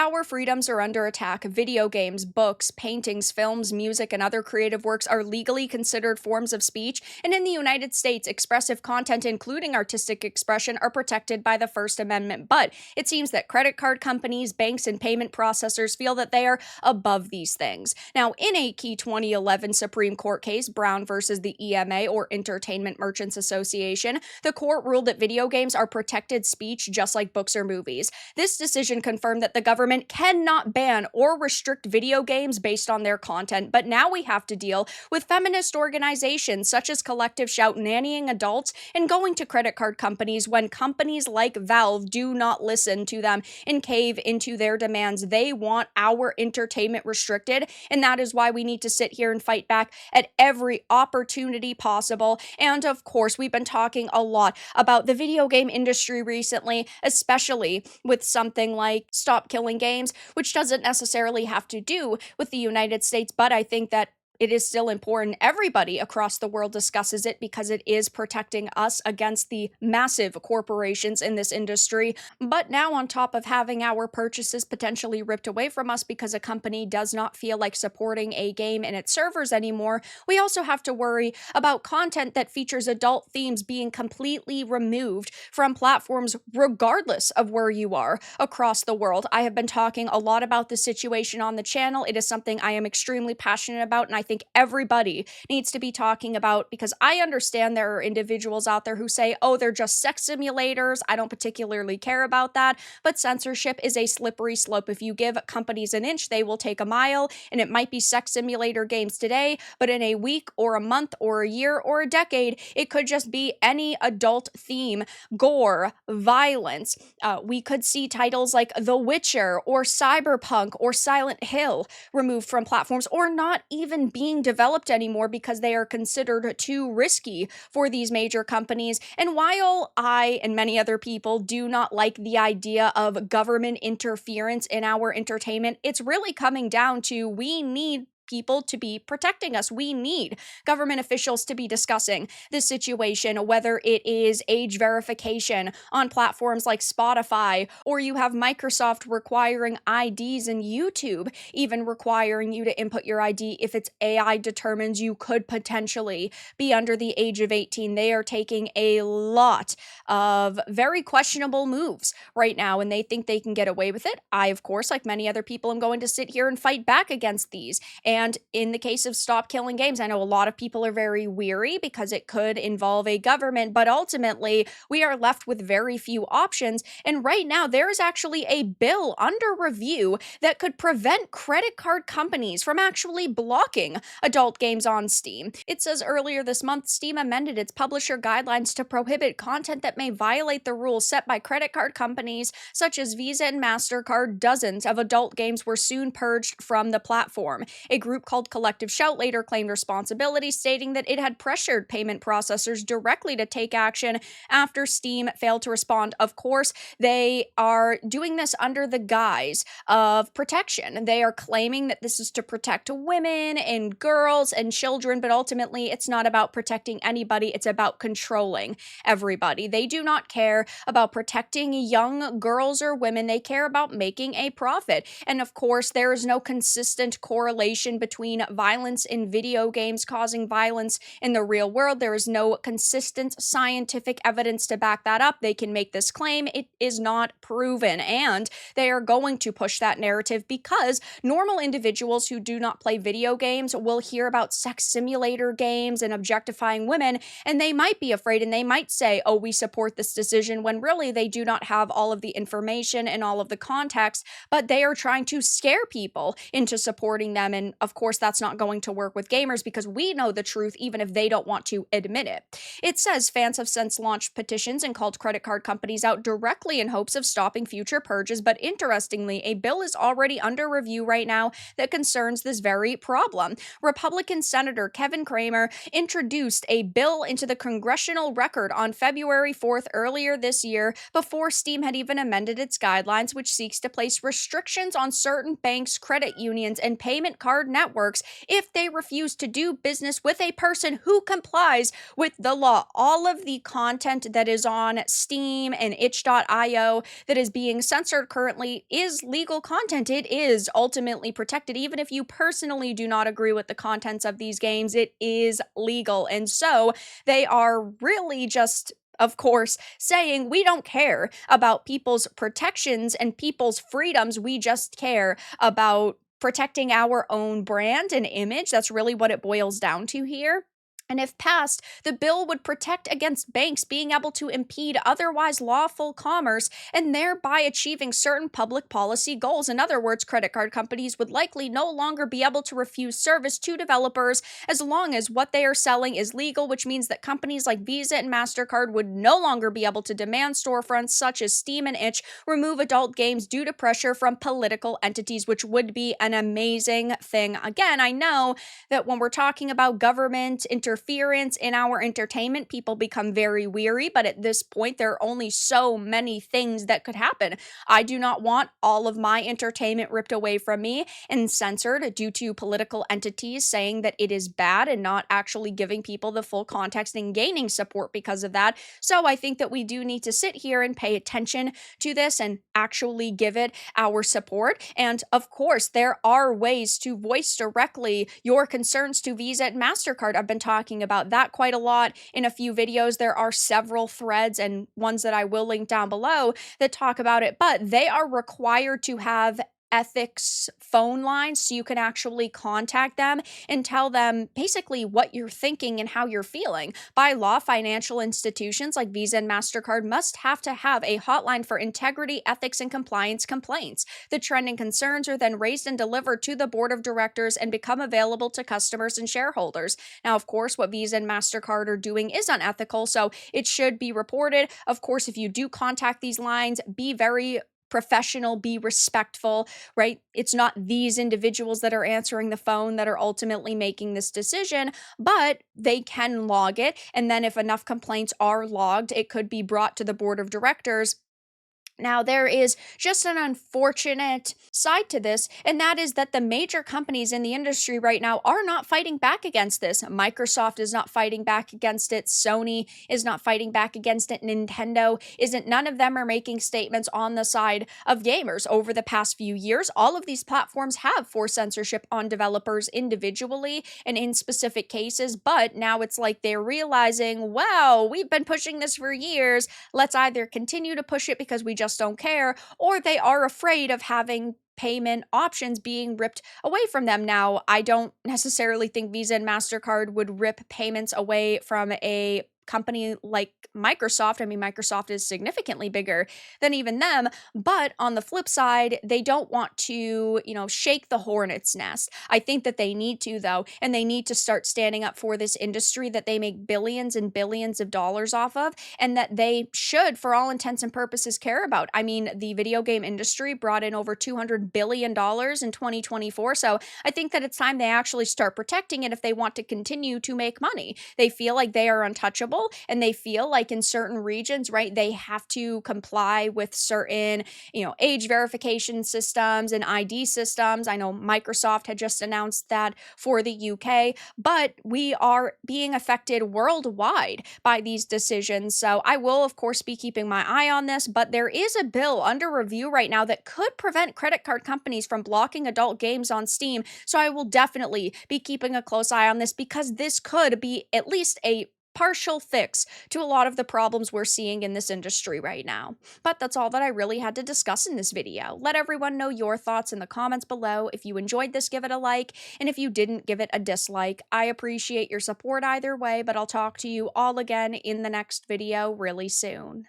Our freedoms are under attack. Video games, books, paintings, films, music, and other creative works are legally considered forms of speech, and in the United States, expressive content, including artistic expression, are protected by the First Amendment. But it seems that credit card companies, banks, and payment processors feel that they are above these things. Now, in a key 2011 Supreme Court case, Brown versus the EMA, or Entertainment Merchants Association, the court ruled that video games are protected speech just like books or movies. This decision confirmed that the government cannot ban or restrict video games based on their content, but now we have to deal with feminist organizations such as Collective Shout nannying adults and going to credit card companies when companies like Valve do not listen to them and cave into their demands. They want our entertainment restricted, and that is why we need to sit here and fight back at every opportunity possible. And of course, we've been talking a lot about the video game industry recently, especially with something like Stop Killing Games, which doesn't necessarily have to do with the United States, but I think that it is still important. Everybody across the world discusses it because it is protecting us against the massive corporations in this industry. But now, on top of having our purchases potentially ripped away from us because a company does not feel like supporting a game and its servers anymore, we also have to worry about content that features adult themes being completely removed from platforms regardless of where you are across the world. I have been talking a lot about this situation on the channel. It is something I am extremely passionate about, and I think everybody needs to be talking about, because I understand there are individuals out there who say, oh, they're just sex simulators. I don't particularly care about that. But censorship is a slippery slope. If you give companies an inch, they will take a mile. And it might be sex simulator games today, but in a week or a month or a year or a decade, it could just be any adult theme, gore, violence. We could see titles like The Witcher or Cyberpunk or Silent Hill removed from platforms, or not even being developed anymore because they are considered too risky for these major companies. And while I and many other people do not like the idea of government interference in our entertainment, it's really coming down to we need people to be protecting us. We need government officials to be discussing this situation, whether it is age verification on platforms like Spotify, or you have Microsoft requiring IDs and YouTube even requiring you to input your ID if its AI determines you could potentially be under the age of 18. They are taking a lot of very questionable moves right now, and they think they can get away with it. I, of course, like many other people, am going to sit here and fight back against these. And in the case of Stop Killing Games, I know a lot of people are very weary because it could involve a government, but ultimately we are left with very few options. And right now there is actually a bill under review that could prevent credit card companies from actually blocking adult games on Steam. It says earlier this month, Steam amended its publisher guidelines to prohibit content that may violate the rules set by credit card companies such as Visa and Mastercard. Dozens of adult games were soon purged from the platform. A group called Collective Shout later claimed responsibility, stating that it had pressured payment processors directly to take action after Steam failed to respond. Of course, they are doing this under the guise of protection. They are claiming that this is to protect women and girls and children, but ultimately it's not about protecting anybody. It's about controlling everybody. They do not care about protecting young girls or women. They care about making a profit. And of course, there is no consistent correlation between violence in video games causing violence in the real world. There is no consistent scientific evidence to back that up. They can make this claim. It is not proven. And they are going to push that narrative because normal individuals who do not play video games will hear about sex simulator games and objectifying women, and they might be afraid and they might say, oh, we support this decision, when really they do not have all of the information and all of the context, but they are trying to scare people into supporting them. And of course, that's not going to work with gamers because we know the truth even if they don't want to admit it. It says fans have since launched petitions and called credit card companies out directly in hopes of stopping future purges, but interestingly, a bill is already under review right now that concerns this very problem. Republican Senator Kevin Cramer introduced a bill into the congressional record on February 4th earlier this year, before Steam had even amended its guidelines, which seeks to place restrictions on certain banks, credit unions, and payment card networks if they refuse to do business with a person who complies with the law. All of the content that is on Steam and itch.io that is being censored currently is legal content. It is ultimately protected. Even if you personally do not agree with the contents of these games, it is legal. And so they are really just, of course, saying we don't care about people's protections and people's freedoms. We just care about protecting our own brand and image. That's really what it boils down to here. And if passed, the bill would protect against banks being able to impede otherwise lawful commerce and thereby achieving certain public policy goals. In other words, credit card companies would likely no longer be able to refuse service to developers as long as what they are selling is legal, which means that companies like Visa and Mastercard would no longer be able to demand storefronts such as Steam and Itch remove adult games due to pressure from political entities, which would be an amazing thing. Again, I know that when we're talking about government interference in our entertainment, people become very weary, but at this point, there are only so many things that could happen. I do not want all of my entertainment ripped away from me and censored due to political entities saying that it is bad and not actually giving people the full context and gaining support because of that. So I think that we do need to sit here and pay attention to this and actually give it our support. And of course, there are ways to voice directly your concerns to Visa and Mastercard. I've been talking about that quite a lot in a few videos. There are several threads and ones that I will link down below that talk about it, but they are required to have ethics phone lines so you can actually contact them and tell them basically what you're thinking and how you're feeling. By law, financial institutions like Visa and Mastercard must have to have a hotline for integrity, ethics, and compliance complaints. The trending concerns are then raised and delivered to the board of directors and become available to customers and shareholders. Now, of course, what Visa and Mastercard are doing is unethical, so it should be reported. Of course, if you do contact these lines, be very professional, be respectful, right? It's not these individuals that are answering the phone that are ultimately making this decision, but they can log it. And then if enough complaints are logged, it could be brought to the board of directors. Now, there is just an unfortunate side to this, and that is that the major companies in the industry right now are not fighting back against this. Microsoft is not fighting back against it. Sony is not fighting back against it. Nintendo isn't. None of them are making statements on the side of gamers. Over the past few years, all of these platforms have forced censorship on developers individually and in specific cases, but now it's like they're realizing, wow, we've been pushing this for years. Let's either continue to push it because we just don't care, or they are afraid of having payment options being ripped away from them. Now, I don't necessarily think Visa and MasterCard would rip payments away from a company like Microsoft. I mean, Microsoft is significantly bigger than even them, but on the flip side, they don't want to, shake the hornet's nest. I think that they need to, though, and they need to start standing up for this industry that they make billions and billions of dollars off of, and that they should, for all intents and purposes, care about. I mean, the video game industry brought in over $200 billion in 2024, so I think that it's time they actually start protecting it if they want to continue to make money. They feel like they are untouchable, and they feel like in certain regions, right, they have to comply with certain, age verification systems and ID systems. I know Microsoft had just announced that for the UK, but we are being affected worldwide by these decisions. So I will, of course, be keeping my eye on this, but there is a bill under review right now that could prevent credit card companies from blocking adult games on Steam. So I will definitely be keeping a close eye on this because this could be at least a partial fix to a lot of the problems we're seeing in this industry right now. But that's all that I really had to discuss in this video. Let everyone know your thoughts in the comments below. If you enjoyed this, give it a like, and if you didn't, give it a dislike. I appreciate your support either way, but I'll talk to you all again in the next video really soon.